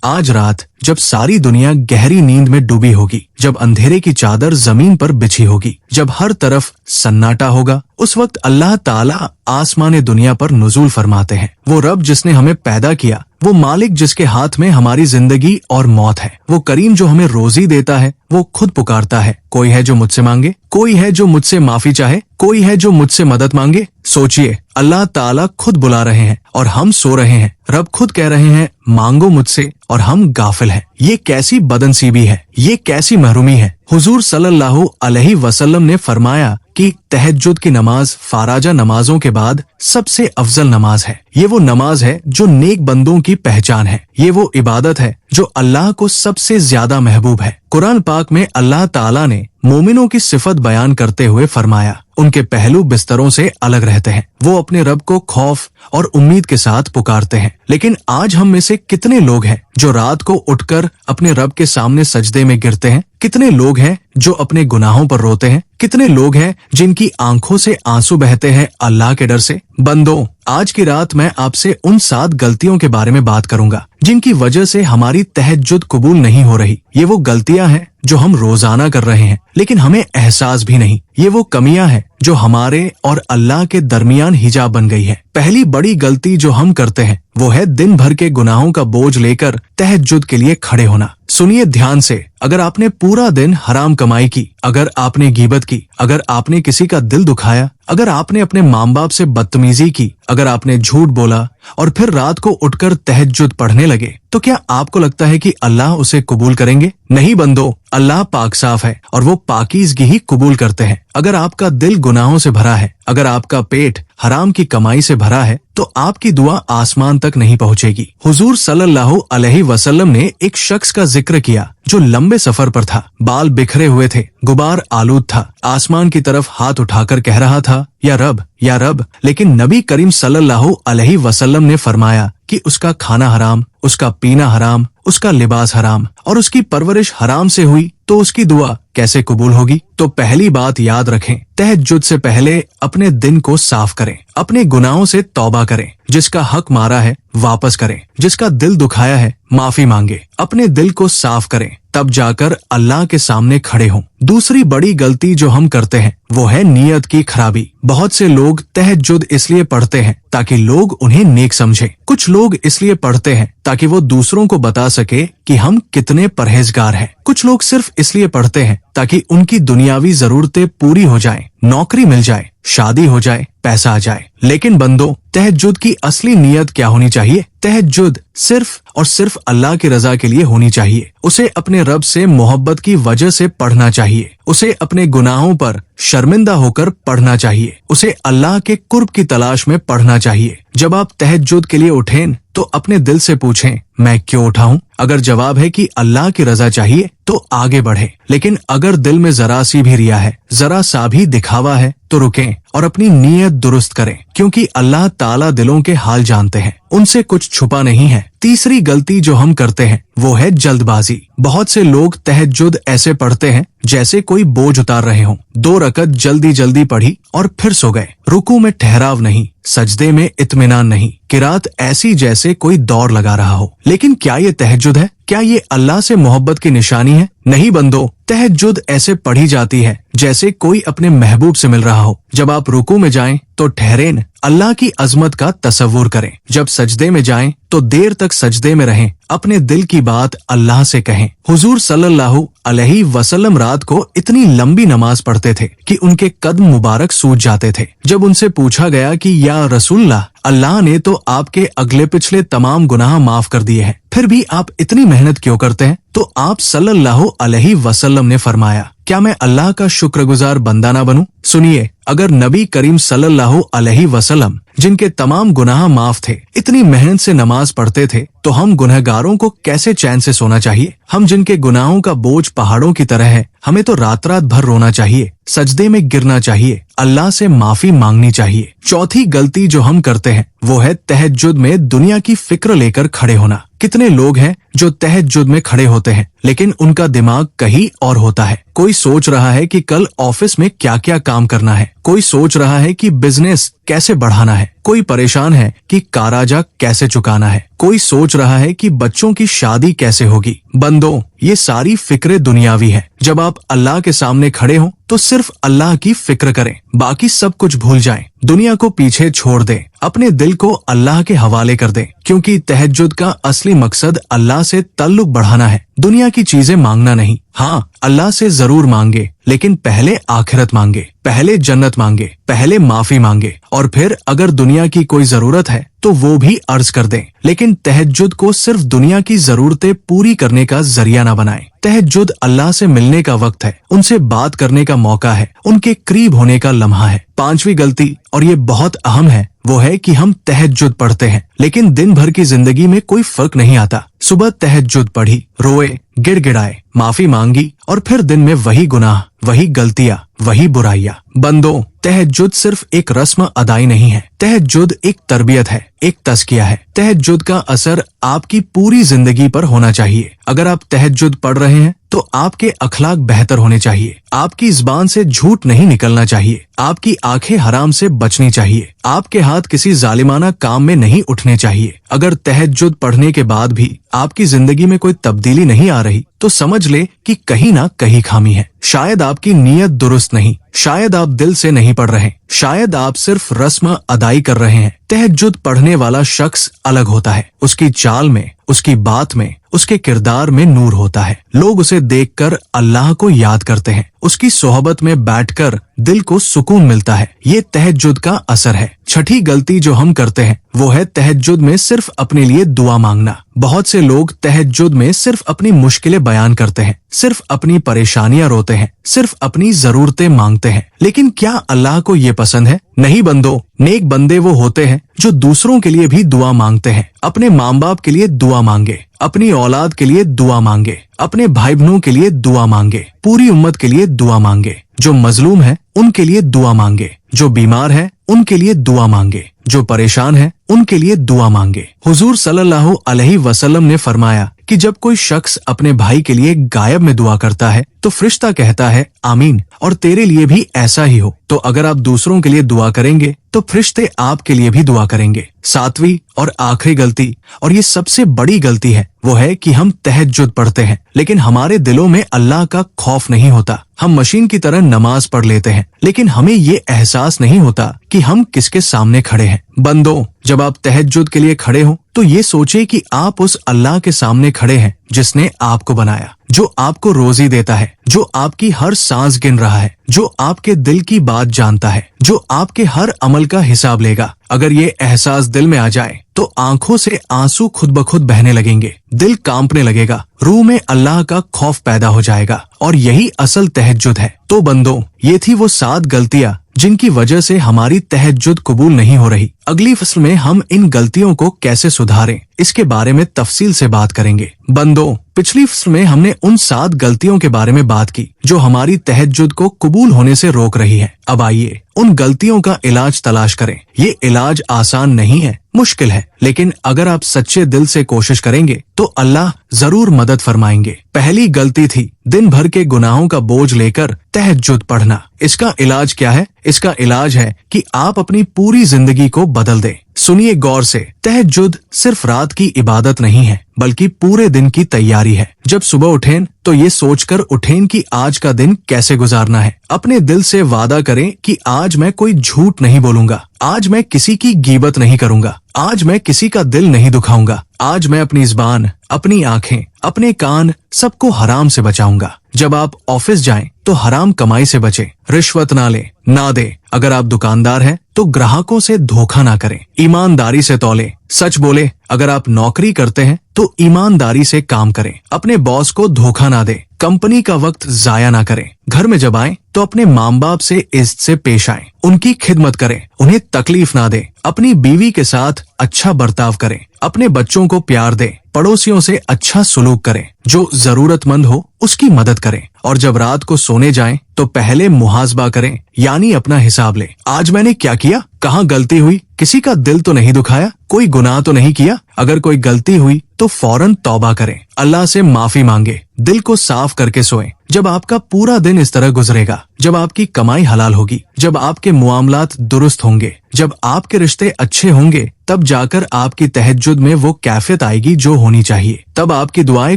आज रात जब सारी दुनिया गहरी नींद में डूबी होगी, जब अंधेरे की चादर जमीन पर बिछी होगी, जब हर तरफ सन्नाटा होगा, उस वक्त अल्लाह ताला आसमाने दुनिया पर नुज़ूल फरमाते हैं। वो रब जिसने हमें पैदा किया, वो मालिक जिसके हाथ में हमारी जिंदगी और मौत है, वो करीम जो हमें रोजी देता है, वो खुद पुकारता है, कोई है जो मुझसे मांगे, कोई है जो मुझसे माफी चाहे, कोई है जो मुझसे मदद मांगे। सोचिए, अल्लाह ताला खुद बुला रहे हैं और हम सो रहे हैं। रब खुद कह रहे हैं मांगो मुझसे और हम गाफिल हैं। ये कैसी बदनसीबी है, ये कैसी महरूमी है। हुजूर सल्लल्लाहु अलैहि वसल्लम ने फरमाया कि तहज्जुद की नमाज फाराजा नमाजों के बाद सबसे अफजल नमाज है। ये वो नमाज है जो नेक बंदों की पहचान है। ये वो इबादत है जो अल्लाह को सबसे ज्यादा महबूब है। कुरान पाक में अल्लाह ताला ने मोमिनों की सिफत बयान करते हुए फरमाया, उनके पहलू बिस्तरों से अलग रहते हैं, वो अपने रब को खौफ और उम्मीद के साथ पुकारते हैं। लेकिन आज हम में से कितने लोग हैं जो रात को उठकर अपने रब के सामने सजदे में गिरते हैं? कितने लोग हैं जो अपने गुनाहों पर रोते हैं? कितने लोग हैं जिनकी आंखों से आंसू बहते हैं अल्लाह के डर से? बंदों, आज की रात मैं आपसे उन 7 गलतियों के बारे में बात करूंगा जिनकी वजह से हमारी तहज्जुद कबूल नहीं हो रही। ये वो गलतियां हैं जो हम रोजाना कर रहे हैं लेकिन हमें एहसास भी नहीं। ये वो कमियां हैं जो हमारे और अल्लाह के दरमियान हिजाब बन गई है। पहली बड़ी गलती जो हम करते हैं वो है दिन भर के गुनाहों का बोझ लेकर तहज्जुद के लिए खड़े होना। सुनिए ध्यान से, अगर आपने पूरा दिन हराम कमाई की, अगर आपने गीबत की, अगर आपने किसी का दिल दुखाया, अगर आपने अपने माँ बाप से बदतमीजी की, अगर आपने झूठ बोला और फिर रात को उठकर तहज्जुद पढ़ने लगे, तो क्या आपको लगता है कि अल्लाह उसे कबूल करेंगे? नहीं बंदो, अल्लाह पाक साफ है और वो पाकीज़गी ही कबूल करते हैं। अगर आपका दिल गुनाहों से भरा है, अगर आपका पेट हराम की कमाई से भरा है, तो आपकी दुआ आसमान तक नहीं पहुंचेगी। हुजूर सल्लल्लाहु अलैहि वसल्लम ने एक शख्स का जिक्र किया जो लंबे सफर पर था, बाल बिखरे हुए थे, गुबार आलूद था, आसमान की तरफ हाथ उठाकर कह रहा था, या रब, या रब। लेकिन नबी करीम सल्लल्लाहु अलैहि वसल्लम ने फरमाया कि उसका खाना हराम, उसका पीना हराम, उसका लिबास हराम और उसकी परवरिश हराम से हुई, तो उसकी दुआ कैसे कबूल होगी? तो पहली बात याद रखें, तहज्जुद से पहले अपने दिन को साफ करें, अपने गुनाहों से तौबा करें, जिसका हक मारा है वापस करें, जिसका दिल दुखाया है माफी मांगे, अपने दिल को साफ करें, तब जाकर अल्लाह के सामने खड़े हों। दूसरी बड़ी गलती जो हम करते हैं वो है नीयत की खराबी। बहुत से लोग तहज्जुद इसलिए पढ़ते हैं ताकि लोग उन्हें नेक समझें। कुछ लोग इसलिए पढ़ते हैं ताकि वो दूसरों को बता सके कि हम कितने परहेजगार हैं। कुछ लोग सिर्फ इसलिए पढ़ते हैं ताकि उनकी दुनियावी जरूरतें पूरी हो जाएं, नौकरी मिल जाए, शादी हो जाए, पैसा आ जाए। लेकिन बंदो, तहज्जुद की असली नीयत क्या होनी चाहिए? तहज्जुद सिर्फ और सिर्फ अल्लाह की रजा के लिए होनी चाहिए। उसे अपने रब से मोहब्बत की वजह से पढ़ना चाहिए। उसे अपने गुनाहों पर शर्मिंदा होकर पढ़ना चाहिए। उसे अल्लाह के कुर्ब की तलाश में पढ़ना चाहिए। जब आप तहज्जुद के लिए उठें तो अपने दिल से पूछें, मैं क्यों उठा हूँ? अगर जवाब है कि अल्लाह की रजा चाहिए तो आगे बढ़े। लेकिन अगर दिल में जरा सी भी रिया है, जरा सा भी दिखावा है, तो रुकें और अपनी नीयत दुरुस्त करें, क्योंकि अल्लाह ताला दिलों के हाल जानते हैं, उनसे कुछ छुपा नहीं है। तीसरी गलती जो हम करते हैं वो है जल्दबाजी। बहुत से लोग तहज्जुद ऐसे पढ़ते हैं जैसे कोई बोझ उतार रहे हों। 2 रकत जल्दी जल्दी पढ़ी और फिर सो गए। रुकू में ठहराव नहीं, सजदे में इत्मीनान नहीं, किरात ऐसी जैसे कोई दौड़ लगा रहा हो। लेकिन क्या ये तहज्जुद है? क्या ये अल्लाह से मोहब्बत की निशानी है? नहीं बंदो, तहज्जुद ऐसे पढ़ी जाती है जैसे कोई अपने महबूब से मिल रहा हो। जब आप रुकू में जाएं तो ठहरें, अल्लाह की अजमत का तसव्वुर करें। जब सजदे में जाएं तो देर तक सजदे में रहें, अपने दिल की बात अल्लाह से कहें। हुजूर सल्लल्लाहु अलैहि वसल्लम रात को इतनी लंबी नमाज पढ़ते थे कि उनके कदम मुबारक सूज जाते थे। जब उनसे पूछा गया कि या रसूलल्लाह, अल्लाह ने तो आपके अगले पिछले तमाम गुनाह माफ कर दिए हैं, फिर भी आप इतनी मेहनत क्यों करते हैं? तो आप सल्लल्लाहु अलैहि वसल्लम ने फरमाया, क्या मैं अल्लाह का शुक्रगुजार बंदा ना बनूं? सुनिए, अगर नबी करीम सल्लल्लाहु अलैहि वसल्लम, जिनके तमाम गुनाह माफ थे, इतनी मेहनत से नमाज पढ़ते थे, तो हम गुनहगारों को कैसे चैन से सोना चाहिए? हम जिनके गुनाहों का बोझ पहाड़ों की तरह है, हमें तो रात रात भर रोना चाहिए, सजदे में गिरना चाहिए, अल्लाह से माफी मांगनी चाहिए। चौथी गलती जो हम करते हैं वो है तहज्जुद में दुनिया की फिक्र लेकर खड़े होना। कितने लोग हैं जो तहज्जुद में खड़े होते हैं लेकिन उनका दिमाग कहीं और होता है। कोई सोच रहा है कि कल ऑफिस में क्या क्या काम करना है, कोई सोच रहा है कि बिजनेस कैसे बढ़ाना है, कोई परेशान है कि कराजा कैसे चुकाना है, कोई सोच रहा है कि बच्चों की शादी कैसे होगी। बंदो, ये सारी फिक्रें दुनियावी है। जब आप अल्लाह के सामने खड़े हो तो सिर्फ अल्लाह की फिक्र करें, बाकी सब कुछ भूल जाएं, दुनिया को पीछे छोड़ दें, अपने दिल को अल्लाह के हवाले कर दें, क्योंकि तहज्जुद का असली मकसद अल्लाह से ताल्लुक बढ़ाना है, दुनिया की चीजें मांगना नहीं। हाँ, अल्लाह से जरूर मांगे, लेकिन पहले आखिरत मांगे, पहले जन्नत मांगे, पहले माफी मांगे, और फिर अगर दुनिया की कोई जरूरत है तो वो भी अर्ज कर दें। लेकिन तहज्जुद को सिर्फ दुनिया की जरूरतें पूरी करने का जरिया न बनाएं। तहज्जुद अल्लाह से मिलने का वक्त है, उनसे बात करने का मौका है, उनके करीब होने का लम्हा है। पांचवी गलती, और ये बहुत अहम है, वो है कि हम तहज्जुद पढ़ते हैं लेकिन दिन भर की जिंदगी में कोई फर्क नहीं आता। सुबह तहज्जुद पढ़ी, रोए, गिड़गिड़ाए, माफी मांगी, और फिर दिन में वही गुनाह, वही गलतियाँ, वही बुराइयाँ। बंदो, तहज्जुद सिर्फ एक रस्म अदाई नहीं है, तहज्जुद एक तरबियत है, एक तज़किया है। तहज्जुद का असर आपकी पूरी जिंदगी पर होना चाहिए। अगर आप तहज्जुद पढ़ रहे हैं तो आपके अखलाक बेहतर होने चाहिए, आपकी ज़बान से झूठ नहीं निकलना चाहिए, आपकी आंखें हराम से बचनी चाहिए, आपके हाथ किसी जालिमाना काम में नहीं उठने चाहिए। अगर तहज्जुद पढ़ने के बाद भी आपकी जिंदगी में कोई तब्दीली नहीं आ रही तो समझ ले कि कहीं ना कहीं खामी है। शायद आपकी नीयत दुरुस्त नहीं, शायद आप दिल से नहीं पढ़ रहे, शायद आप सिर्फ रस्म अदाई कर रहे हैं। तहज्जुद पढ़ने वाला शख्स अलग होता है, उसकी चाल में, उसकी बात में, उसके किरदार में नूर होता है। लोग उसे देखकर अल्लाह को याद करते हैं, उसकी सोहबत में बैठकर दिल को सुकून मिलता है। ये तहज्जुद का असर है। छठी गलती जो हम करते हैं वो है तहज्जुद में सिर्फ अपने लिए दुआ मांगना। बहुत से लोग तहज्जुद में सिर्फ अपनी मुश्किलें बयान करते हैं, सिर्फ अपनी परेशानियां रोते हैं, सिर्फ अपनी जरूरतें मांगते हैं। लेकिन क्या अल्लाह को ये पसंद है? नहीं बंदो, नेक बंदे वो होते हैं जो दूसरों के लिए भी दुआ मांगते हैं। अपने माँ बाप के लिए दुआ मांगे, अपनी औलाद के लिए दुआ मांगे, अपने भाई बहनों के लिए दुआ मांगे, पूरी उम्मत के लिए दुआ मांगे, जो मजलूम है उनके लिए दुआ मांगे, जो बीमार है उनके लिए दुआ मांगे, जो परेशान है उनके लिए दुआ मांगे। हुजूर सल्लल्लाहु अलैहि वसल्लम ने फरमाया कि जब कोई शख्स अपने भाई के लिए गायब में दुआ करता है तो फरिश्ता कहता है आमीन, और तेरे लिए भी ऐसा ही हो। तो अगर आप दूसरों के लिए दुआ करेंगे तो फरिश्ते आपके लिए भी दुआ करेंगे। सातवीं और आखिरी गलती, और ये सबसे बड़ी गलती है, वो है कि हम तहज्जुद पढ़ते हैं लेकिन हमारे दिलों में अल्लाह का खौफ नहीं होता। हम मशीन की तरह नमाज पढ़ लेते हैं लेकिन हमें ये एहसास नहीं होता कि हम किसके सामने खड़े हैं। बंदो, जब आप तहज्जुद के लिए खड़े हो तो ये सोचे कि आप उस अल्लाह के सामने खड़े हैं जिसने आपको बनाया, जो आपको रोजी देता है, जो आपकी हर सांस गिन रहा है, जो आपके दिल की बात जानता है, जो आपके हर अमल का हिसाब लेगा। अगर ये एहसास दिल में आ जाए तो आंखों से आंसू खुद ब खुद बहने लगेंगे, दिल कांपने लगेगा, रूह में अल्लाह का खौफ पैदा हो जाएगा, और यही असल तहज्जुद है। तो बंदो, ये थी वो 7 गलतियां जिनकी वजह से हमारी तहज्जुद कबूल नहीं हो रही। अगली फसल में हम इन गलतियों को कैसे सुधारें इसके बारे में तफसील से बात करेंगे। बंदो, पिछली फसल में हमने उन 7 गलतियों के बारे में बात की जो हमारी तहज्जुद को कबूल होने से रोक रही है। अब आइए उन गलतियों का इलाज तलाश करें। ये इलाज आसान नहीं है, मुश्किल है, लेकिन अगर आप सच्चे दिल से कोशिश करेंगे तो अल्लाह जरूर मदद फरमाएंगे। पहली गलती थी दिन भर के गुनाहों का बोझ लेकर तहज्जुद पढ़ना। इसका इलाज क्या है? इसका इलाज है कि आप अपनी पूरी जिंदगी को बदल दें। सुनिए गौर से, तहज्जुद सिर्फ रात की इबादत नहीं है बल्कि पूरे दिन की तैयारी है। जब सुबह उठें तो ये सोचकर उठें कि आज का दिन कैसे गुजारना है। अपने दिल से वादा करें कि आज मैं कोई झूठ नहीं बोलूंगा, आज मैं किसी की गीबत नहीं करूंगा, आज मैं किसी का दिल नहीं दुखाऊंगा, आज मैं अपनी ज़बान, अपनी आंखें, अपने कान सबको हराम से बचाऊंगा। जब आप ऑफिस जाएं तो हराम कमाई से बचें, रिश्वत ना लें, ना दे। अगर आप दुकानदार हैं तो ग्राहकों से धोखा ना करें, ईमानदारी से तौलें, सच बोले। अगर आप नौकरी करते हैं तो ईमानदारी से काम करें, अपने बॉस को धोखा ना दें, कंपनी का वक्त जाया ना करें। घर में जब आएं तो अपने माँ बाप से इज्जत से पेश आएं, उनकी खिदमत करें, उन्हें तकलीफ ना दें, अपनी बीवी के साथ अच्छा बर्ताव करें, अपने बच्चों को प्यार दें, पड़ोसियों से अच्छा सुलूक करें, जो जरूरतमंद हो उसकी मदद करें, और जब रात को सोने जाएं तो पहले मुहासबा करें, यानी अपना हिसाब लें। आज मैंने क्या किया, कहाँ गलती हुई, किसी का दिल तो नहीं दुखाया, कोई गुनाह तो नहीं किया। अगर कोई गलती हुई तो फौरन तौबा करें, अल्लाह से माफी मांगे, दिल को साफ करके सोएं। जब आपका पूरा दिन इस तरह गुजरेगा, जब आपकी कमाई हलाल होगी, जब आपके मुआमलात दुरुस्त होंगे, जब आपके रिश्ते अच्छे होंगे, तब जाकर आपकी तहज्जुद में वो कैफियत आएगी जो होनी चाहिए। तब आपकी दुआएं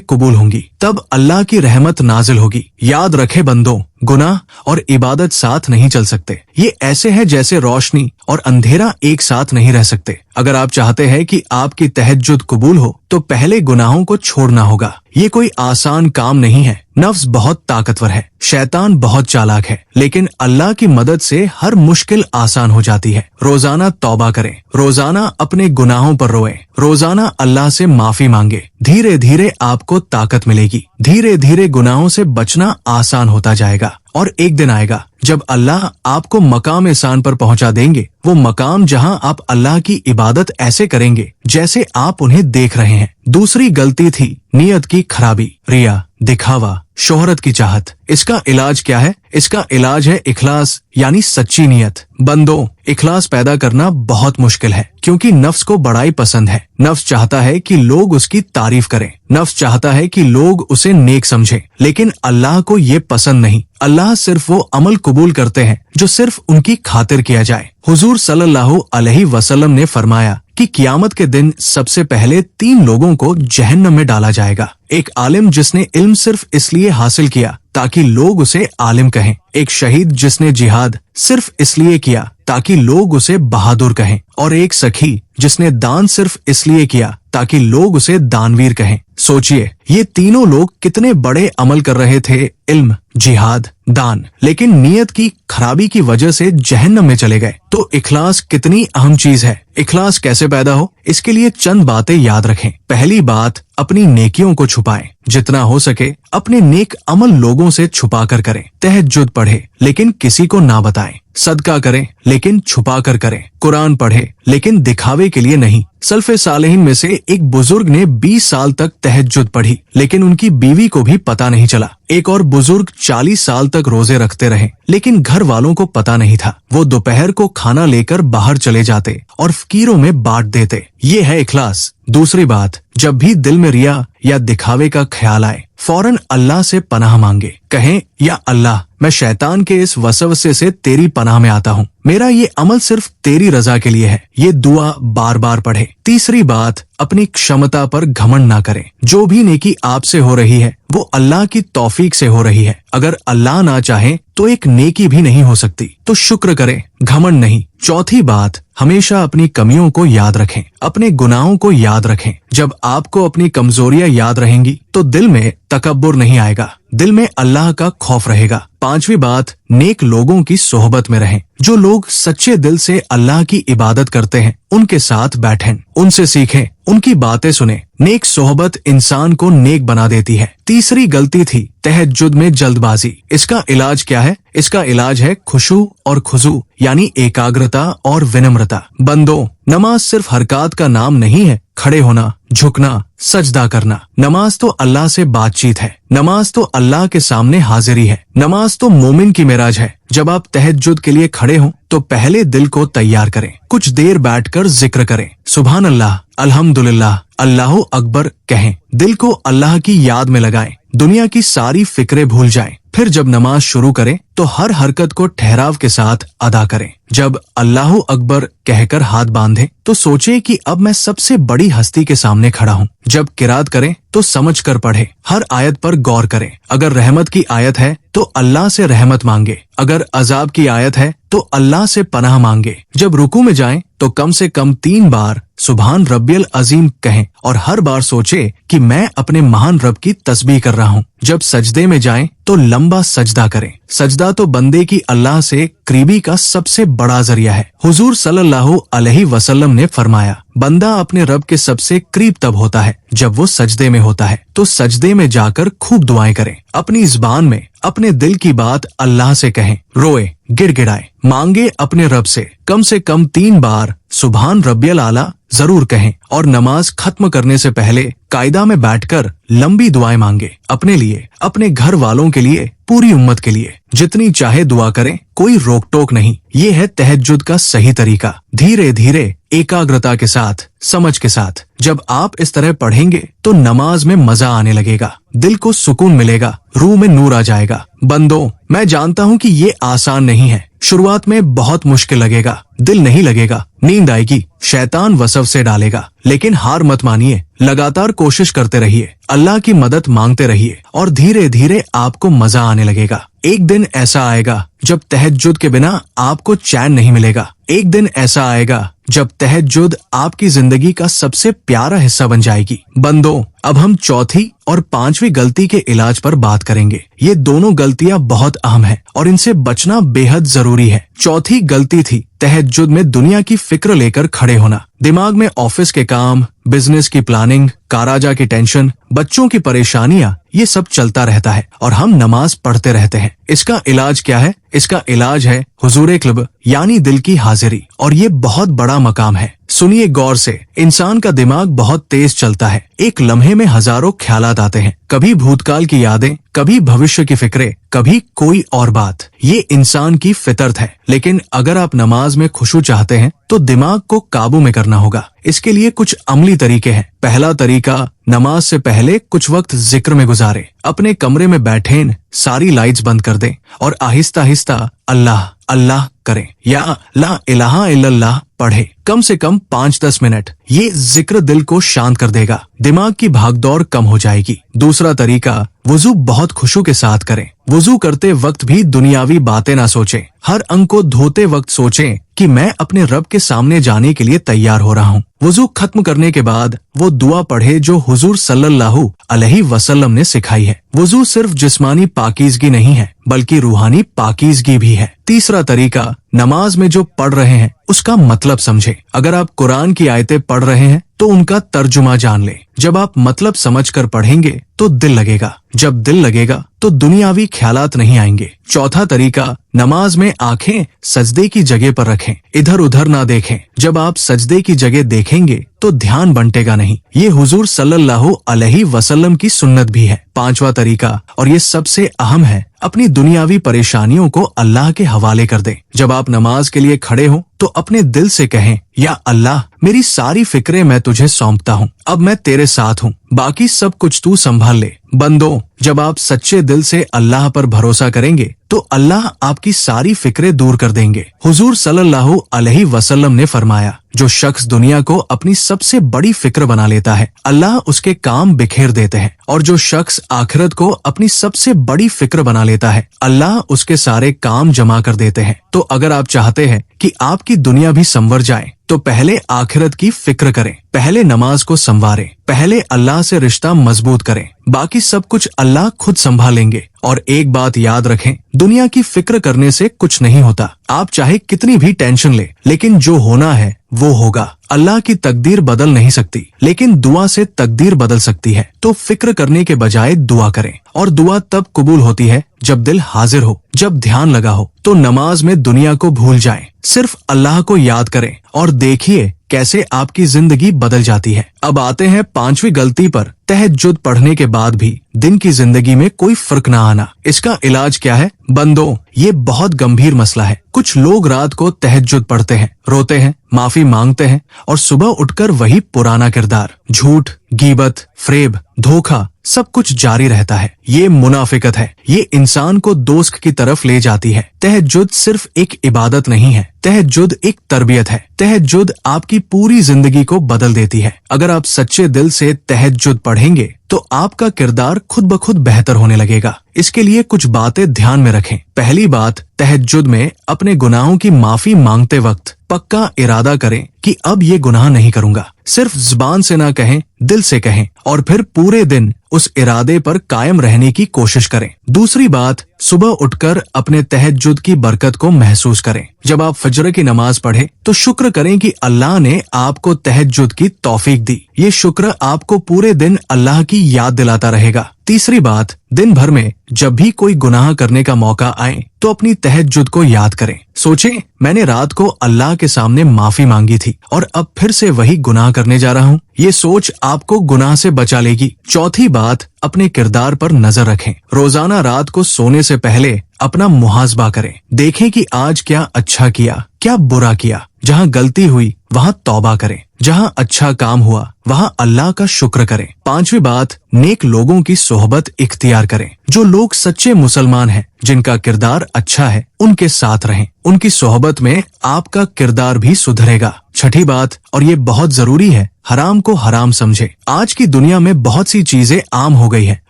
कबूल होंगी, तब अल्लाह की रहमत नाजिल होगी। याद रखे बंदों, गुनाह और इबादत साथ नहीं चल सकते। ये ऐसे है जैसे रोशनी और अंधेरा एक साथ नहीं रह सकते। अगर आप चाहते हैं कि आपकी तहज्जुद कबूल हो तो पहले गुनाहों को छोड़ना होगा। ये कोई आसान काम नहीं है। नफ्स बहुत ताकतवर है, शैतान बहुत चालाक है, लेकिन अल्लाह की मदद से हर मुश्किल आसान हो जाती है। रोजाना तौबा करें, रोजाना अपने गुनाहों पर रोएं, रोजाना अल्लाह से माफी मांगे। धीरे धीरे आपको ताकत मिलेगी, धीरे धीरे गुनाहों से बचना आसान होता जाएगा। और एक दिन आएगा जब अल्लाह आपको मकाम एहसान पर पहुंचा देंगे, वो मकाम जहां आप अल्लाह की इबादत ऐसे करेंगे जैसे आप उन्हें देख रहे हैं। दूसरी गलती थी नियत की खराबी, रिया, दिखावा, शोहरत की चाहत। इसका इलाज क्या है? इसका इलाज है इखलास, यानी सच्ची नियत। बंदों, इखलास पैदा करना बहुत मुश्किल है, क्योंकि नफ्स को बड़ाई पसंद है। नफ्स चाहता है कि लोग उसकी तारीफ करें, नफ्स चाहता है कि लोग उसे नेक समझें, लेकिन अल्लाह को ये पसंद नहीं। अल्लाह सिर्फ वो अमल कबूल करते हैं जो सिर्फ उनकी खातिर किया जाए। हुजूर सल्लल्लाहु अलैहि वसल्लम ने फरमाया कि कियामत के दिन सबसे पहले 3 लोगों को जहन्नम में डाला जाएगा। एक आलिम जिसने इल्म सिर्फ इसलिए हासिल किया ताकि लोग उसे आलिम कहें, एक शहीद जिसने जिहाद सिर्फ इसलिए किया ताकि लोग उसे बहादुर कहें, और एक सखी जिसने दान सिर्फ इसलिए किया ताकि लोग उसे दानवीर कहें। सोचिए, ये तीनों लोग कितने बड़े अमल कर रहे थे, इल्म, जिहाद, दान, लेकिन नियत की खराबी की वजह से जहन्नम में चले गए। तो इखलास कितनी अहम चीज है। इखलास कैसे पैदा हो, इसके लिए चंद बातें याद रखें। पहली बात, अपनी नेकियों को छुपाएं। जितना हो सके अपने नेक अमल लोगों से छुपा कर करें। तहज्जुद पढ़े लेकिन किसी को ना बताएं। सदका करें लेकिन छुपा कर करें। कुरान पढ़े लेकिन दिखावे के लिए नहीं। सल्फ़े सालेहीन में से एक बुजुर्ग ने 20 साल तक तहज्जुद पढ़ी, लेकिन उनकी बीवी को भी पता नहीं चला। एक और बुजुर्ग 40 साल तक रोजे रखते रहे, लेकिन घर वालों को पता नहीं था। वो दोपहर को खाना लेकर बाहर चले जाते और फकीरों में बांट देते। ये है इखलास। दूसरी बात, जब भी दिल में रिया या दिखावे का ख्याल आए, फौरन अल्लाह से पनाह मांगे। कहें, या अल्लाह, मैं शैतान के इस वसवसे से तेरी पनाह में आता हूँ। मेरा ये अमल सिर्फ तेरी रजा के लिए है। ये दुआ बार बार पढ़े। तीसरी बात, अपनी क्षमता पर घमंड ना करें। जो भी नेकी आपसे हो रही है वो अल्लाह की तौफीक से हो रही है। अगर अल्लाह ना चाहे तो एक नेकी भी नहीं हो सकती। तो शुक्र करें, घमंड नहीं। चौथी बात, हमेशा अपनी कमियों को याद रखें, अपने गुनाहों को याद रखें। जब आपको अपनी कमजोरियां याद रहेंगी तो दिल में तकब्बुर नहीं आएगा, दिल में अल्लाह का खौफ रहेगा। पांचवी बात, नेक लोगों की सोहबत में रहें। जो लोग सच्चे दिल से अल्लाह की इबादत करते हैं उनके साथ बैठें, उनसे सीखें, उनकी बातें सुने। नेक सोहबत इंसान को नेक बना देती है। तीसरी गलती थी तहज्जुद में जल्दबाजी। इसका इलाज क्या है? इसका इलाज है खुशू और खुजू, यानी एकाग्रता और विनम्रता। बंदों, नमाज सिर्फ हरकात का नाम नहीं है। खड़े होना, झुकना, सजदा करना। नमाज तो अल्लाह से बातचीत है। नमाज तो अल्लाह के सामने हाजिरी है। नमाज तो मोमिन की मेराज है। जब आप तहज्जुद के लिए खड़े हों तो पहले दिल को तैयार करें। कुछ देर बैठकर जिक्र करें। सुभान अल्लाह, अल्हम्दुलिल्लाह, अल्लाहु अकबर कहें। दिल को अल्लाह की याद में लगाएं। दुनिया की सारी फिक्रें भूल जाएं। फिर जब नमाज शुरू करें तो हर हरकत को ठहराव के साथ अदा करें। जब अल्लाहु अकबर कहकर हाथ बांधें तो सोचे कि अब मैं सबसे बड़ी हस्ती के सामने खड़ा हूँ। जब किरात करें तो समझ कर पढ़े। हर आयत पर गौर करें। अगर रहमत की आयत है तो अल्लाह से रहमत मांगे, अगर अजाब की आयत है तो अल्लाह से पनाह मांगे। जब रुकू में जाएं तो कम से कम 3 बार सुभान रब्बियल अजीम कहें और हर बार सोचे कि मैं अपने महान रब की तस्बीह कर रहा हूँ। जब सजदे में जाएं तो लंबा सजदा करें। सजदा तो बंदे की अल्लाह से करीबी का सबसे बड़ा जरिया है। हुजूर सल्लल्लाहु अलैहि वसल्लम ने फरमाया, बंदा अपने रब के सबसे करीब तब होता है जब वो सजदे में होता है। तो सजदे में जाकर खूब दुआएं करें। अपनी ज़बान में अपने दिल की बात अल्लाह से कहें। रोए, गिड़गिड़ाए, मांगे अपने रब से कम 3 बार सुभान रब्बियल आला जरूर कहें और नमाज खत्म करने से पहले कायदा में बैठकर लंबी दुआएं मांगे, अपने लिए, अपने घर वालों के लिए, पूरी उम्मत के लिए। जितनी चाहे दुआ करें, कोई रोक टोक नहीं। ये है तहज्जुद का सही तरीका। धीरे धीरे, एकाग्रता के साथ, समझ के साथ जब आप इस तरह पढ़ेंगे तो नमाज में मजा आने लगेगा, दिल को सुकून मिलेगा, रूह में नूर आ जाएगा। बंदों, मैं जानता हूँ कि ये आसान नहीं है। शुरुआत में बहुत मुश्किल लगेगा, दिल नहीं लगेगा, नींद आएगी, शैतान वसवसे डालेगा, लेकिन हार मत मानिए। लगातार कोशिश करते रहिए, अल्लाह की मदद मांगते रहिए और धीरे धीरे आपको मजा आने लगेगा। एक दिन ऐसा आएगा जब तहज्जुद के बिना आपको चैन नहीं मिलेगा। एक दिन ऐसा आएगा जब तहज्जुद आपकी जिंदगी का सबसे प्यारा हिस्सा बन जाएगी। बंदों, अब हम चौथी और पांचवी गलती के इलाज पर बात करेंगे। ये दोनों गलतियां बहुत अहम हैं और इनसे बचना बेहद जरूरी है। चौथी गलती थी तहज्जुद में दुनिया की फिक्र लेकर खड़े होना। दिमाग में ऑफिस के काम, बिजनेस की प्लानिंग, काराजा की टेंशन, बच्चों की परेशानियां, ये सब चलता रहता है और हम नमाज पढ़ते रहते हैं। इसका इलाज क्या है? इसका इलाज है हुजूरे क़ल्ब, यानी दिल की हाजिरी। और ये बहुत बड़ा मकाम है। सुनिए गौर से। इंसान का दिमाग बहुत तेज चलता है। एक लम्हे में हजारों ख्यालात आते हैं, कभी भूतकाल की यादें, कभी भविष्य की फिक्रें, कभी कोई और बात। ये इंसान की फितरत है। लेकिन अगर आप नमाज में खुशू चाहते हैं तो दिमाग को काबू में करना होगा। इसके लिए कुछ अमली तरीके हैं। पहला तरीका, नमाज से पहले कुछ वक्त जिक्र में गुजारें। अपने कमरे में बैठें, सारी लाइट्स बंद कर दें और आहिस्ता आहिस्ता अल्लाह अल्लाह करें या ला इलाहा इल्लल्लाह पढ़े। कम से कम 5-10 मिनट। ये जिक्र दिल को शांत कर देगा, दिमाग की भागदौड़ कम हो जाएगी। दूसरा तरीका, वुजू बहुत खुशू के साथ करें। वुजू करते वक्त भी दुनियावी बातें ना सोचें। हर अंग को धोते वक्त सोचें कि मैं अपने रब के सामने जाने के लिए तैयार हो रहा हूँ। वुजू खत्म करने के बाद वो दुआ पढ़े जो हुजूर सल्लल्लाहु अलैहि वसल्लम ने सिखाई है। वुजू सिर्फ जिस्मानी पाकीज़गी नहीं है बल्कि रूहानी पाकीज़गी भी है। तीसरा तरीका, नमाज में जो पढ़ रहे हैं उसका मतलब समझे। अगर आप कुरान की आयतें पढ़ रहे हैं तो उनका तर्जुमा जान ले। जब आप मतलब समझकर पढ़ेंगे तो दिल लगेगा। जब दिल लगेगा तो दुनियावी ख्यालात नहीं आएंगे। चौथा तरीका, नमाज में आंखें सजदे की जगह पर रखें, इधर उधर ना देखें। जब आप सजदे की जगह देखेंगे तो ध्यान बंटेगा नहीं। ये हुजूर सल्लल्लाहु अलैहि वसल्लम की सुन्नत भी है। पांचवा तरीका, और ये सबसे अहम है, अपनी दुनियावी परेशानियों को अल्लाह के हवाले कर दें। जब आप नमाज के लिए खड़े हो तो अपने दिल से कहें, या अल्लाह, मेरी सारी फिक्रें मैं तुझे सौंपता हूँ। अब मैं तेरे साथ हूँ, बाकी सब कुछ तू संभाल ले। बंदों, जब आप सच्चे दिल से अल्लाह पर भरोसा करेंगे तो अल्लाह आपकी सारी फिक्रें दूर कर देंगे। हुजूर सल्लल्लाहु अलैहि वसल्लम ने फरमाया, जो शख्स दुनिया को अपनी सबसे बड़ी फिक्र बना लेता है, अल्लाह उसके काम बिखेर देते हैं। और जो शख्स आखिरत को अपनी सबसे बड़ी फिक्र बना लेता है, अल्लाह उसके सारे काम जमा कर देते हैं। तो अगर आप चाहते हैं कि आपकी दुनिया भी संवर जाए तो पहले आखिरत की फिक्र करें, पहले नमाज को संवारें, पहले अल्लाह से रिश्ता मजबूत करें, बाकी सब कुछ अल्लाह खुद संभालेंगे। और एक बात याद रखें, दुनिया की फिक्र करने से कुछ नहीं होता। आप चाहे कितनी भी टेंशन ले, लेकिन जो होना है वो होगा। अल्लाह की तकदीर बदल नहीं सकती, लेकिन दुआ से तकदीर बदल सकती है। तो फिक्र करने के बजाय दुआ करें। और दुआ तब कबूल होती है जब दिल हाजिर हो, जब ध्यान लगा हो। तो नमाज में दुनिया को भूल जाएं, सिर्फ अल्लाह को याद करें और देखिए कैसे आपकी जिंदगी बदल जाती है। अब आते हैं पांचवी गलती पर, तहज्जुद पढ़ने के बाद भी दिन की जिंदगी में कोई फर्क ना आना। इसका इलाज क्या है? बंदों, ये बहुत गंभीर मसला है। कुछ लोग रात को तहज्जुद पढ़ते हैं, रोते हैं, माफी मांगते हैं और सुबह उठकर वही पुराना किरदार, झूठ, गीबत, फ्रेब, धोखा, सब कुछ जारी रहता है। ये मुनाफिकत है। ये इंसान को दोस्त की तरफ ले जाती है। तहज्जुद सिर्फ एक इबादत नहीं है, तहज्जुद एक तरबियत है। तहज्जुद आपकी पूरी जिंदगी को बदल देती है। अगर आप सच्चे दिल से तहज्जुद पढ़ेंगे तो आपका किरदार खुद ब खुद बेहतर होने लगेगा। इसके लिए कुछ बातें ध्यान में रखें। पहली बात, तहज्जुद में अपने गुनाहों की माफी मांगते वक्त पक्का इरादा करें कि अब ये गुनाह नहीं करूंगा। सिर्फ जुबान से ना कहें, दिल से कहें और फिर पूरे दिन उस इरादे पर कायम रहने की कोशिश करें। दूसरी बात, सुबह उठकर अपने तहज्जुद की बरकत को महसूस करें। जब आप फजर की नमाज पढ़े तो शुक्र करें कि अल्लाह ने आपको तहज्जुद की तौफीक दी। ये शुक्र आपको पूरे दिन अल्लाह की याद दिलाता रहेगा। तीसरी बात, दिन भर में जब भी कोई गुनाह करने का मौका आए तो अपनी तहज्जुद को याद करें। सोचें, मैंने रात को अल्लाह के सामने माफी मांगी थी और अब फिर से वही गुनाह करने जा रहा हूँ। ये सोच आपको गुनाह से बचा लेगी। चौथी बात, अपने किरदार पर नजर रखें। रोजाना रात को सोने से पहले अपना मुहासबा करें। देखें कि आज क्या अच्छा किया, क्या बुरा किया। जहाँ गलती हुई वहाँ तौबा करें, जहाँ अच्छा काम हुआ वहाँ अल्लाह का शुक्र करें। पांचवी बात, नेक लोगों की सोहबत इख्तियार करें। जो लोग सच्चे मुसलमान हैं, जिनका किरदार अच्छा है, उनके साथ रहें। उनकी सोहबत में आपका किरदार भी सुधरेगा। छठी बात, और ये बहुत जरूरी है, हराम को हराम समझे। आज की दुनिया में बहुत सी चीजें आम हो गई है,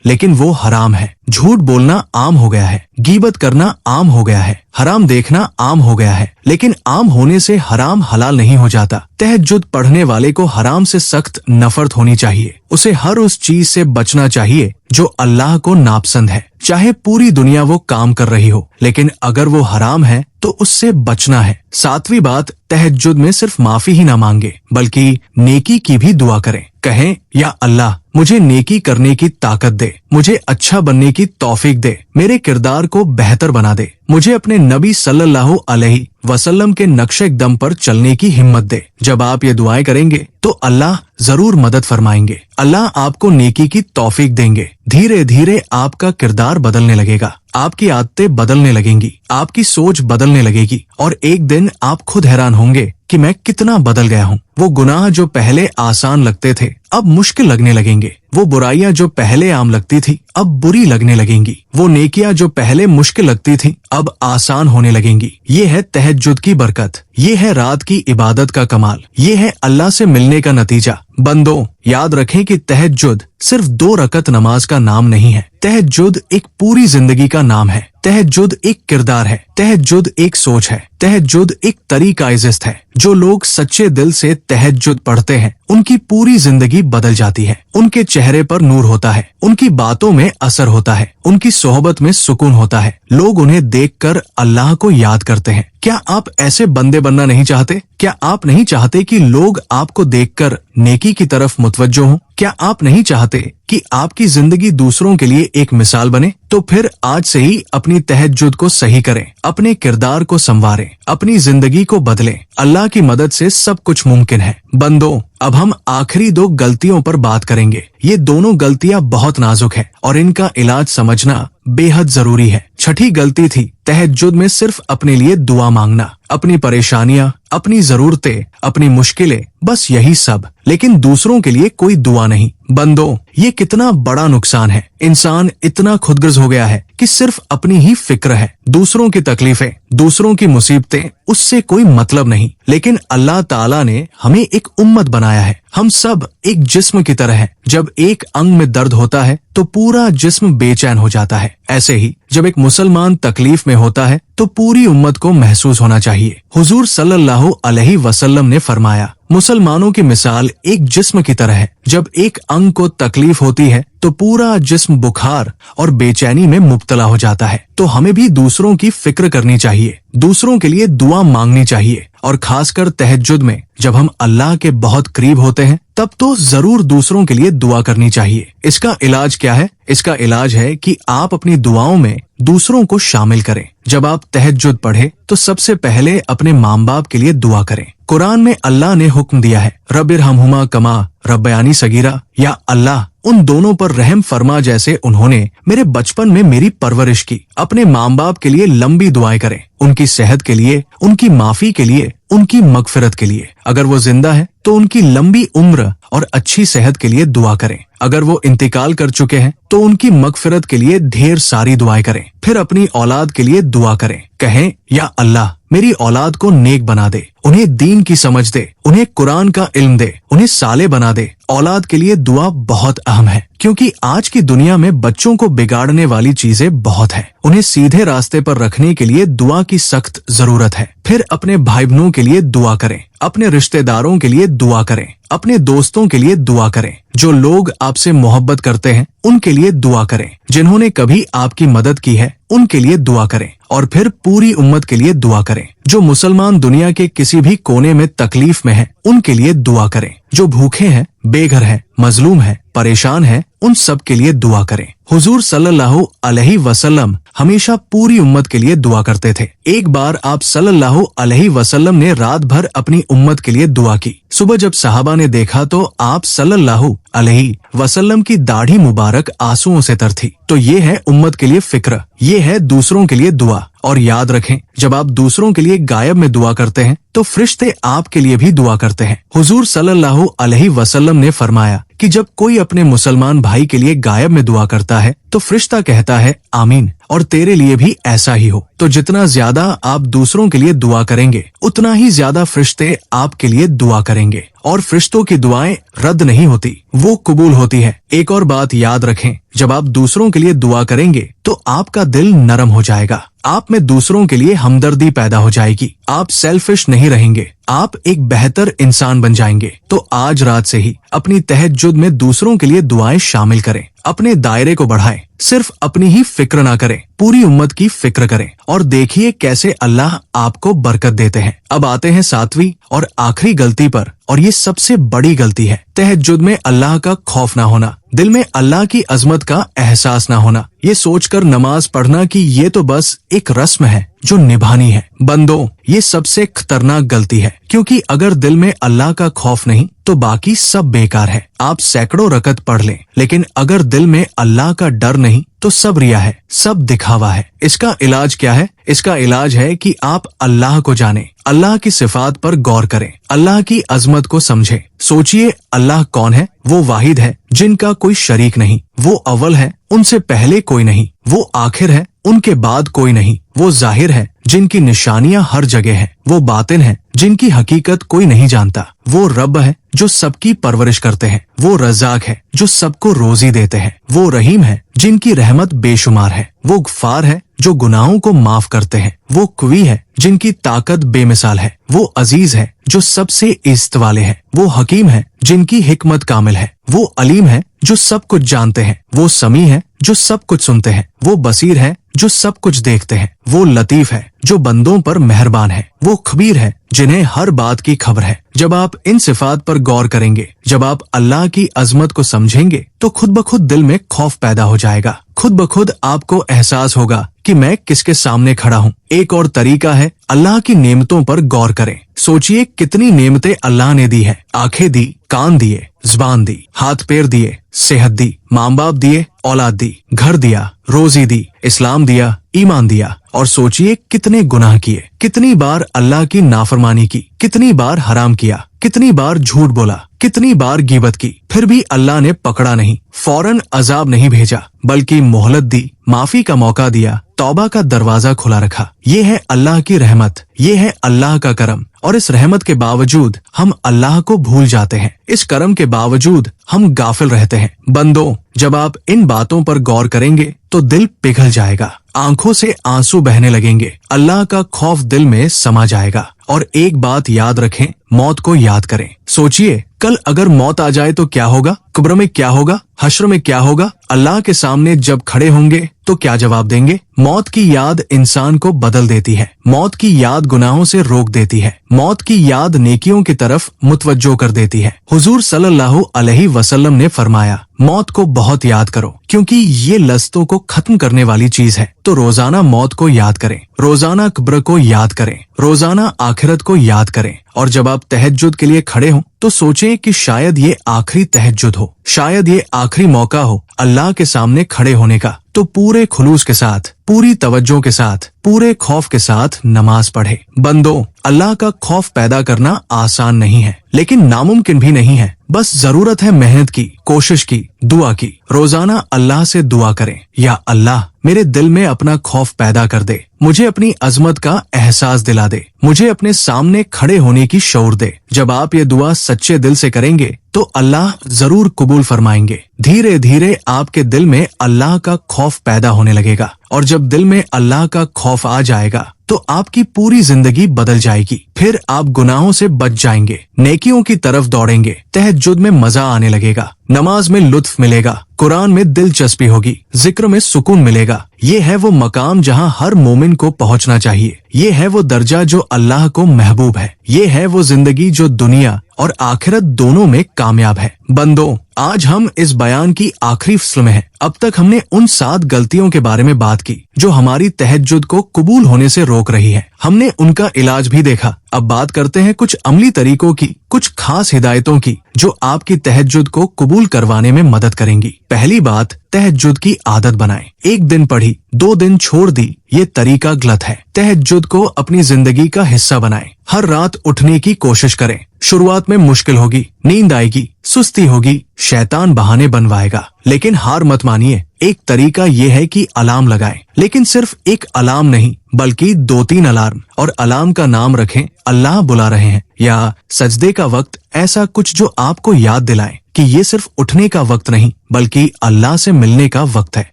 लेकिन वो हराम है। झूठ बोलना आम हो गया है, गीबत करना आम हो गया है, हराम देखना आम हो गया है। लेकिन आम होने से हराम हलाल नहीं हो जाता। तहज्जुद पढ़ने वाले को हराम से सख्त नफरत होनी चाहिए। उसे हर उस चीज से बचना चाहिए जो अल्लाह को नापसंद है। चाहे पूरी दुनिया वो काम कर रही हो, लेकिन अगर वो हराम है तो उससे बचना है। सातवीं बात, तहज्जुद में सिर्फ माफी ही ना मांगे, बल्कि नेकी की भी दुआ करें। कहें, या अल्लाह मुझे नेकी करने की ताकत दे, मुझे अच्छा बनने की तौफीक दे, मेरे किरदार को बेहतर बना दे, मुझे अपने नबी सल्लल्लाहु अलैहि वसल्लम के नक्शे कदम पर चलने की हिम्मत दे। जब आप ये दुआएं करेंगे तो अल्लाह जरूर मदद फरमाएंगे। अल्लाह आपको नेकी की तौफीक देंगे। धीरे धीरे आपका किरदार बदलने लगेगा, आपकी आदतें बदलने लगेंगी, आपकी सोच बदलने लगेगी और एक दिन आप खुद हैरान होंगे कि मैं कितना बदल गया हूँ। वो गुनाह जो पहले आसान लगते थे अब मुश्किल लगने लगेंगे। वो बुराइयां जो पहले आम लगती थी अब बुरी लगने लगेंगी। वो नेकियां जो पहले मुश्किल लगती थी अब आसान होने लगेंगी। ये है तहज्जुद की बरकत, ये है रात की इबादत का कमाल, ये है अल्लाह से मिलने का नतीजा। बंदो, याद रखें कि तहज्जुद सिर्फ 2 रकत नमाज का नाम नहीं है। तहज्जुद एक पूरी जिंदगी का नाम है। तहज्जुद एक किरदार है, तहज्जुद एक सोच है, तहज्जुद एक तरीका इज़्ज़त है। जो लोग सच्चे दिल से तहज्जुद पढ़ते हैं उनकी पूरी जिंदगी बदल जाती है। उनके चेहरे पर नूर होता है, उनकी बातों में असर होता है, उनकी सोहबत में सुकून होता है। लोग उन्हें देखकर अल्लाह को याद करते हैं। क्या आप ऐसे बंदे बनना नहीं चाहते? क्या आप नहीं चाहते कि लोग आपको देखकर नेकी की तरफ मुतवज्जो हों? क्या आप नहीं चाहते कि आपकी जिंदगी दूसरों के लिए एक मिसाल बने? तो फिर आज से ही अपनी तहज्जुद को सही करें, अपने किरदार को संवारें, अपनी जिंदगी को बदलें। अल्लाह की मदद से सब कुछ मुमकिन है। बंदो, अब हम आखिरी 2 गलतियों पर बात करेंगे। ये दोनों गलतियां बहुत नाजुक है और इनका इलाज समझना बेहद जरूरी है। छठी गलती थी तहज्जुद में सिर्फ अपने लिए दुआ मांगना, अपनी परेशानियां, अपनी जरूरतें, अपनी मुश्किलें, बस यही सब, लेकिन दूसरों के लिए कोई दुआ नहीं। बंदो, ये कितना बड़ा नुकसान है। इंसान इतना खुदगर्ज हो गया है कि सिर्फ अपनी ही फिक्र है। दूसरों की तकलीफें, दूसरों की मुसीबतें, उससे कोई मतलब नहीं। लेकिन अल्लाह ताला ने हमें एक उम्मत बनाया है। हम सब एक जिस्म की तरह हैं। जब एक अंग में दर्द होता है तो पूरा जिस्म बेचैन हो जाता है। ऐसे ही जब एक मुसलमान तकलीफ में होता है तो पूरी उम्मत को महसूस होना चाहिए। हुजूर सल्लल्लाहु अलैहि वसल्लम ने फरमाया, मुसलमानों की मिसाल एक जिस्म की तरह है। जब एक अंग को तकलीफ होती है तो पूरा जिस्म बुखार और बेचैनी में मुब्तला हो जाता है। तो हमें भी दूसरों की फिक्र करनी चाहिए, दूसरों के लिए दुआ मांगनी चाहिए और खासकर तहज्जुद में जब हम अल्लाह के बहुत करीब होते हैं तब तो जरूर दूसरों के लिए दुआ करनी चाहिए। इसका इलाज क्या है? इसका इलाज है कि आप अपनी दुआओं में दूसरों को शामिल करें। जब आप तहज्जुद पढ़े तो सबसे पहले अपने माँ बाप के लिए दुआ करें। कुरान में अल्लाह ने हुक्म दिया है, रब्बिरहमहुमा कमा रब्बयानी सगीरा, या अल्लाह उन दोनों पर रहम फरमा जैसे उन्होंने मेरे बचपन में मेरी परवरिश की। अपने माँ बाप के लिए लंबी दुआएं करें, उनकी सेहत के लिए, उनकी माफी के लिए, उनकी मगफिरत के लिए। अगर वो जिंदा है तो उनकी लंबी उम्र और अच्छी सेहत के लिए दुआ करें। अगर वो इंतकाल कर चुके हैं तो उनकी मगफिरत के लिए ढेर सारी दुआएं करें। फिर अपनी औलाद के लिए दुआ करें। कहें, या अल्लाह मेरी औलाद को नेक बना दे, उन्हें दीन की समझ दे, उन्हें कुरान का इल्म दे, उन्हें साले बना दे। औलाद के लिए दुआ बहुत अहम है क्योंकि आज की दुनिया में बच्चों को बिगाड़ने वाली चीजें बहुत है। उन्हें सीधे रास्ते पर रखने के लिए दुआ की सख्त जरूरत है। फिर अपने भाई बहनों के लिए दुआ करें, अपने रिश्तेदारों के लिए दुआ करें, अपने दोस्तों के लिए दुआ करें। जो लोग आपसे मोहब्बत करते हैं उनके लिए दुआ करें। जिन्होंने कभी आपकी मदद की है उनके लिए दुआ करें और फिर पूरी उम्मत के लिए दुआ करें। जो मुसलमान दुनिया के किसी भी कोने में तकलीफ में है उनके लिए दुआ करें। जो भूखे हैं, बेघर हैं, मजलूम हैं, परेशान हैं, उन सब के लिए दुआ करें। हुजूर सल्लल्लाहु अलैहि वसल्लम हमेशा पूरी उम्मत के लिए दुआ करते थे। एक बार आप सल्लल्लाहु अलैहि वसल्लम ने रात भर अपनी उम्मत के लिए दुआ की। सुबह जब सहाबा ने देखा तो आप सल्लल्लाहु अलैहि वसल्लम की दाढ़ी मुबारक आंसुओं से तर थी। तो ये है उम्मत के लिए फिक्र, ये है दूसरों के लिए दुआ। और याद रखें, जब आप दूसरों के लिए गायब में दुआ करते हैं तो फरिश्ते आपके लिए भी दुआ करते हैं। हुजूर सल्लल्लाहु अलैहि वसल्लम ने फरमाया कि जब कोई अपने मुसलमान भाई के लिए गायब में दुआ करता है तो फरिश्ता कहता है आमीन, और तेरे लिए भी ऐसा ही हो। तो जितना ज्यादा आप दूसरों के लिए दुआ करेंगे उतना ही ज्यादा फरिश्ते आपके लिए दुआ करेंगे। और फरिश्तों की दुआएं रद्द नहीं होती, वो कबूल होती है। एक और बात याद रखें, जब आप दूसरों के लिए दुआ करेंगे तो आपका दिल नरम हो जाएगा, आप में दूसरों के लिए हमदर्दी पैदा हो जाएगी, आप सेल्फिश नहीं रहेंगे, आप एक बेहतर इंसान बन जाएंगे। तो आज रात से ही अपनी तहज्जुद में दूसरों के लिए दुआएं शामिल करें, अपने दायरे को बढ़ाएं, सिर्फ अपनी ही फिक्र ना करें, पूरी उम्मत की फिक्र करें और देखिए कैसे अल्लाह आपको बरकत देते हैं। अब आते हैं 7वीं और आखिरी गलती पर, और ये सबसे बड़ी गलती है, तहज्जुद में अल्लाह का खौफ ना होना, दिल में अल्लाह की अजमत का एहसास ना होना, ये सोचकर नमाज पढ़ना कि ये तो बस एक रस्म है जो निभानी है। बंदो, ये सबसे खतरनाक गलती है, क्योंकि अगर दिल में अल्लाह का खौफ नहीं तो बाकी सब बेकार है। आप सैकड़ों रकत पढ़ लें, लेकिन अगर दिल में अल्लाह का डर नहीं तो सब रिया है, सब दिखावा है। इसका इलाज क्या है? इसका इलाज है कि आप अल्लाह को जानें, अल्लाह की सिफात पर गौर करें, अल्लाह की अजमत को समझें। सोचिए अल्लाह कौन है? वो वाहिद है जिनका कोई शरीक नहीं, वो अव्वल है, उनसे पहले कोई नहीं, वो आखिर है, उनके बाद कोई नहीं, वो जाहिर है जिनकी निशानियां हर जगह हैं, वो बातिन है जिनकी हकीकत कोई नहीं जानता, वो रब है जो सबकी परवरिश करते हैं, वो रज़ाक है जो सबको रोजी देते हैं, वो रहीम है जिनकी रहमत बेशुमार है, वो गफ्फार है जो गुनाहों को माफ करते हैं, वो क़वी है जिनकी ताकत बेमिसाल है, वो अजीज है जो सबसे इज्जत वाले हैं, वो हकीम है जिनकी हिकमत कामिल है, वो अलीम है जो सब कुछ जानते हैं, वो समी है जो सब कुछ सुनते हैं, वो बसीर है जो सब कुछ देखते हैं, वो लतीफ है जो बंदों पर मेहरबान है, वो खबीर है जिन्हें हर बात की खबर है। जब आप इन सिफात पर गौर करेंगे, जब आप अल्लाह की अजमत को समझेंगे तो खुद ब खुद दिल में खौफ पैदा हो जाएगा, खुद ब खुद आपको एहसास होगा कि मैं किसके सामने खड़ा हूँ। एक और तरीका है, अल्लाह की नेमतों पर गौर करें। सोचिए कितनी नेमतें अल्लाह ने दी है, आंखें दी, कान दिए, जुबान दी, हाथ पैर दिए, सेहत दी, माँ बाप दिए, औलाद दी, घर दिया, रोजी दी, इस्लाम दिया, ईमान दिया। और सोचिए कितने गुनाह किए, कितनी बार अल्लाह की नाफरमानी की, कितनी बार हराम किया, कितनी बार झूठ बोला, कितनी बार गिबत की, फिर भी अल्लाह ने पकड़ा नहीं, फौरन अजाब नहीं भेजा, बल्कि मोहलत दी, माफी का मौका दिया, तौबा का दरवाजा खुला रखा। ये है अल्लाह की रहमत, ये है अल्लाह का करम। और इस रहमत के बावजूद हम अल्लाह को भूल जाते हैं, इस करम के बावजूद हम गाफिल रहते हैं। बंदो, जब आप इन बातों पर गौर करेंगे तो दिल पिघल जाएगा, आंखों से आंसू बहने लगेंगे, अल्लाह का खौफ दिल में समा जाएगा। और एक बात याद रखें, मौत को याद करें। सोचिए कल अगर मौत आ जाए तो क्या होगा? कब्र में क्या होगा? हश्र में क्या होगा? अल्लाह के सामने जब खड़े होंगे तो क्या जवाब देंगे? मौत की याद इंसान को बदल देती है, मौत की याद गुनाहों से रोक देती है, मौत की याद नेकियों की तरफ मुतवज्जो कर देती है। हुजूर सल्लल्लाहु अलैहि वसल्लम ने फरमाया, मौत को बहुत याद करो क्योंकि ये लज़्ज़तों को खत्म करने वाली चीज है। तो रोजाना मौत को याद करें, रोजाना कब्र को याद करें, रोजाना आखिरत को याद करें। और जब आप तहज्जुद के लिए खड़े हों तो सोचें कि शायद ये आखिरी तहज्जुद हो, शायद ये आखिरी मौका हो अल्लाह के सामने खड़े होने का। तो पूरे खुलूस के साथ, पूरी तवज्जो के साथ, पूरे खौफ के साथ नमाज पढ़े। बंदो, अल्लाह का खौफ पैदा करना आसान नहीं है, लेकिन नामुमकिन भी नहीं है। बस जरूरत है मेहनत की, कोशिश की, दुआ की। रोजाना अल्लाह से दुआ करें, या अल्लाह मेरे दिल में अपना खौफ पैदा कर दे, मुझे अपनी अजमत का एहसास दिला दे, मुझे अपने सामने खड़े होने की शऊर दे। जब आप ये दुआ सच्चे दिल से करेंगे तो अल्लाह जरूर कबूल फरमाएंगे। धीरे धीरे आपके दिल में अल्लाह का खौफ पैदा होने लगेगा, और जब दिल में अल्लाह का खौफ आ जाएगा तो आपकी पूरी जिंदगी बदल जाएगी। फिर आप गुनाहों से बच जाएंगे, नेकियों की तरफ दौड़ेंगे, तहज्जुद में मजा आने लगेगा, नमाज में लुत्फ मिलेगा, कुरान में दिलचस्पी होगी, जिक्र में सुकून मिलेगा। ये है वो मकाम जहां हर मोमिन को पहुंचना चाहिए। ये है वो दर्जा जो अल्लाह को महबूब है। ये है वो जिंदगी जो दुनिया और आखिरत दोनों में कामयाब है। बंदों, आज हम इस बयान की आखिरी फसल में हैं। अब तक हमने उन 7 गलतियों के बारे में बात की जो हमारी तहज्जुद को कबूल होने से रोक रही है। हमने उनका इलाज भी देखा। अब बात करते हैं कुछ अमली तरीकों की, कुछ खास हिदायतों की जो आपकी तहज्जुद को कबूल करवाने में मदद करेंगी। पहली बात, तहज्जुद की आदत बनाएं। 1 दिन पढ़ी, 2 दिन छोड़ दी, ये तरीका गलत है। तहज्जुद को अपनी जिंदगी का हिस्सा बनाएं। हर रात उठने की कोशिश करें। शुरुआत में मुश्किल होगी, नींद आएगी, सुस्ती होगी, शैतान बहाने बनवाएगा, लेकिन हार मत मानिए। एक तरीका ये है कि अलार्म लगाएं, लेकिन सिर्फ एक अलार्म नहीं बल्कि 2-3 अलार्म, और अलार्म का नाम रखें अल्लाह बुला रहे हैं या सजदे का वक्त, ऐसा कुछ जो आपको याद दिलाए कि ये सिर्फ उठने का वक्त नहीं बल्कि अल्लाह से मिलने का वक्त है।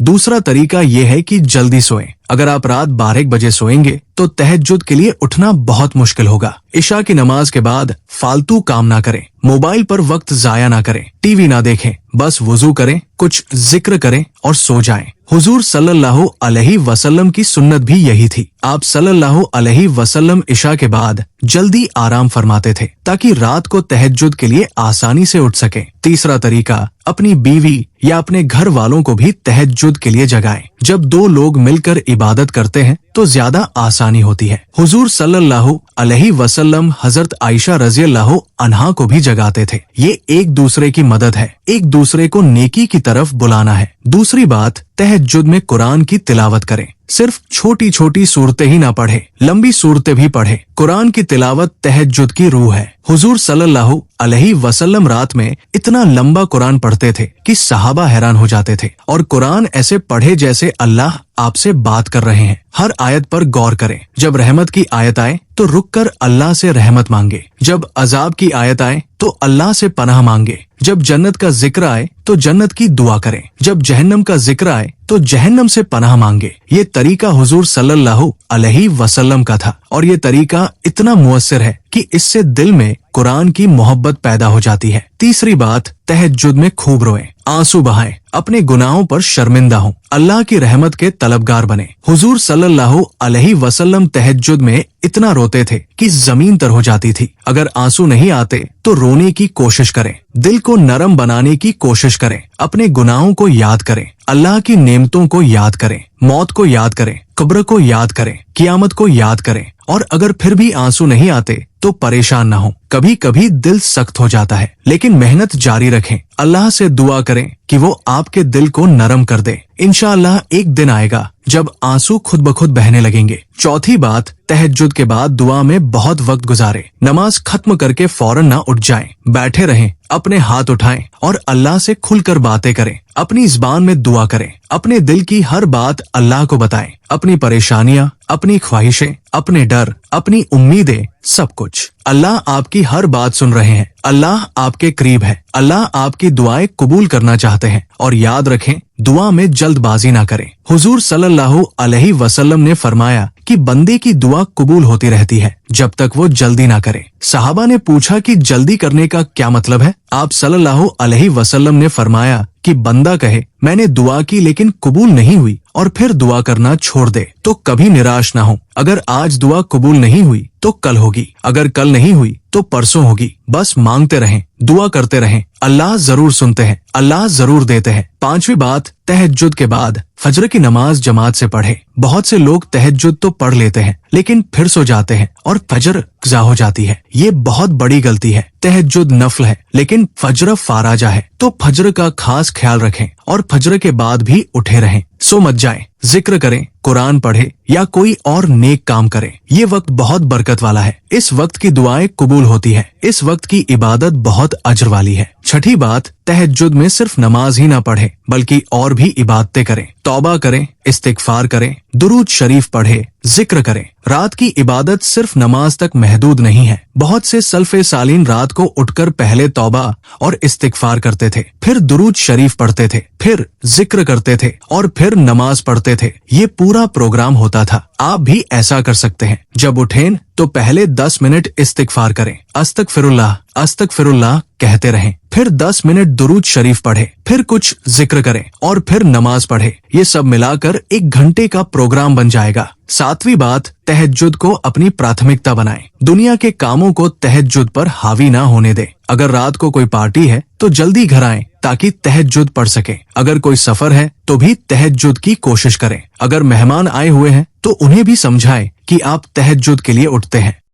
दूसरा तरीका ये है कि जल्दी सोएं। अगर आप रात 12 बजे सोएंगे तो तहज्जुद के लिए उठना बहुत मुश्किल होगा। इशा की नमाज के बाद फालतू काम ना करें, मोबाइल पर वक्त जाया ना करें, टीवी ना देखें, बस वुजू करें, कुछ जिक्र करें और सो जाएं। हुजूर सल्लल्लाहु अलैहि वसल्लम की सुन्नत भी यही थी। आप सल्लल्लाहु अलैहि वसल्लम इशा के बाद जल्दी आराम फरमाते थे ताकि रात को तहज्जुद के लिए आसानी से उठ सके। तीसरा तरीका, अपनी बीवी या अपने घर वालों को भी तहज्जुद के लिए जगाएं। जब 2 लोग मिलकर इबादत करते हैं तो ज्यादा आसानी होती है। हुजूर सल्लल्लाहु अलैहि वसल्लम हजरत आयशा रज़ियल्लाहु अन्हा को भी जगाते थे। ये एक दूसरे की मदद है, एक दूसरे को नेकी की तरफ बुलाना है। दूसरी बात, तहज्जुद में कुरान की तिलावत करें। सिर्फ छोटी छोटी सूरतें ही ना पढ़े, लंबी सूरतें भी पढ़े। कुरान की तिलावत तहज्जुद की रूह है। हुजूर सल्लल्लाहु अलैहि वसल्लम रात में इतना लंबा कुरान पढ़ते थे कि सहाबा हैरान हो जाते थे, और कुरान ऐसे पढ़े जैसे अल्लाह आपसे बात कर रहे हैं। हर आयत पर गौर करें। जब रहमत की आयत आए तो रुककर अल्लाह से रहमत मांगे। जब अजाब की आयत आए तो अल्लाह से पनाह मांगे। जब जन्नत का जिक्र आए तो जन्नत की दुआ करें। जब जहन्नम का जिक्र आए तो जहन्नम से पनाह मांगे। ये तरीका हुजूर सल्लल्लाहु अलैहि वसल्लम का था, और ये तरीका इतना मुअस्सिर है कि इससे दिल में कुरान की मोहब्बत पैदा हो जाती है। तीसरी बात, तहज्जुद में खूब रोएं, आंसू बहाएं, अपने गुनाहों पर शर्मिंदा हों, अल्लाह की रहमत के तलबगार बने। हुजूर सल्लल्लाहु अलैहि वसल्लम तहज्जुद में इतना रोते थे कि जमीन तर हो जाती थी। अगर आंसू नहीं आते तो रोने की कोशिश करें, दिल को नरम बनाने की कोशिश करें, अपने गुनाहों को याद करें, अल्लाह की नेमतों को याद करें, मौत को याद करें, कब्र को याद करें, कियामत को याद करें। और अगर फिर भी आंसू नहीं आते तो परेशान ना हो। कभी कभी दिल सख्त हो जाता है, लेकिन मेहनत जारी रखें। अल्लाह से दुआ करें कि वो आपके दिल को नरम कर दे। इंशाअल्लाह एक दिन आएगा जब आंसू खुद ब खुद बहने लगेंगे। चौथी बात, तहज्जुद के बाद दुआ में बहुत वक्त गुजारे। नमाज खत्म करके फौरन ना उठ जाएं, बैठे रहें, अपने हाथ उठाएं और अल्लाह से खुलकर बातें करें। अपनी ज़बान में दुआ करें, अपने दिल की हर बात अल्लाह को बताएं, अपनी परेशानियां, अपनी ख्वाहिशें, अपने डर, अपनी उम्मीदें, सब कुछ। अल्लाह आपकी हर बात सुन रहे हैं। अल्लाह आपके करीब है। अल्लाह आपकी दुआएं कबूल करना चाहते हैं। और याद रखें, दुआ में जल्दबाजी ना करें। हुजूर सल्लल्लाहु अलैहि वसल्लम ने फरमाया कि बंदे की दुआ कबूल होती रहती है जब तक वो जल्दी ना करे। सहाबा ने पूछा कि जल्दी करने का क्या मतलब है? आप सल्लल्लाहु अलैहि वसल्लम ने फरमाया कि बंदा कहे मैंने दुआ की लेकिन कबूल नहीं हुई और फिर दुआ करना छोड़ दे तो कभी निराश ना हो। अगर आज दुआ कबूल नहीं हुई तो कल होगी, अगर कल नहीं हुई तो परसों होगी। बस मांगते रहें, दुआ करते रहें, अल्लाह जरूर सुनते हैं, अल्लाह जरूर देते हैं। पांचवी बात, तहज्जुद के बाद फजर की नमाज जमात से पढ़े। बहुत से लोग तहज्जुद तो पढ़ लेते हैं लेकिन फिर सो जाते हैं और फजर क़ज़ा हो जाती है। ये बहुत बड़ी गलती है। तहज्जुद नफल है लेकिन फजर फाराजा है, तो फजर का खास ख्याल रखें और फजर के बाद भी उठे रहें। सो मत जाएं, जिक्र करें, कुरान पढ़े या कोई और नेक काम करें। ये वक्त बहुत बरकत वाला है। इस वक्त की दुआएं कबूल होती है। इस वक्त की इबादत बहुत अजर वाली है। छठी बात, तहज्जुद में सिर्फ नमाज ही ना पढ़े बल्कि और भी इबादतें करें। तौबा करें, इस्तिगफार करें, दुरूद शरीफ पढ़े, जिक्र करें। रात की इबादत सिर्फ नमाज तक महदूद नहीं है। बहुत से सल्फ़े सालीन रात को उठकर पहले तौबा और इस्तिगफार करते थे, फिर दुरूद शरीफ पढ़ते थे, फिर जिक्र करते थे और फिर नमाज पढ़ते उठते थे, ये पूरा प्रोग्राम होता था। आप भी ऐसा कर सकते हैं। जब उठें तो पहले 10 मिनट इस्तिगफार करें, अस्तगफिरुल्लाह अस्तगफिरुल्लाह कहते रहें, फिर 10 मिनट दुरूद शरीफ पढ़े, फिर कुछ जिक्र करें और फिर नमाज पढ़े। ये सब मिलाकर 1 घंटे का प्रोग्राम बन जाएगा। 7वीं बात, तहज्जुद को अपनी प्राथमिकता बनाएं। दुनिया के कामों को तहज्जुद पर हावी ना होने दें। अगर रात को कोई पार्टी है तो जल्दी घर आएं ताकि तहज्जुद पढ़ सकें। अगर कोई सफर है तो भी तहज्जुद की कोशिश करें। अगर मेहमान आए हुए हैं तो उन्हें भी समझाएं कि आप तहज्जुद के लिए उठते हैं।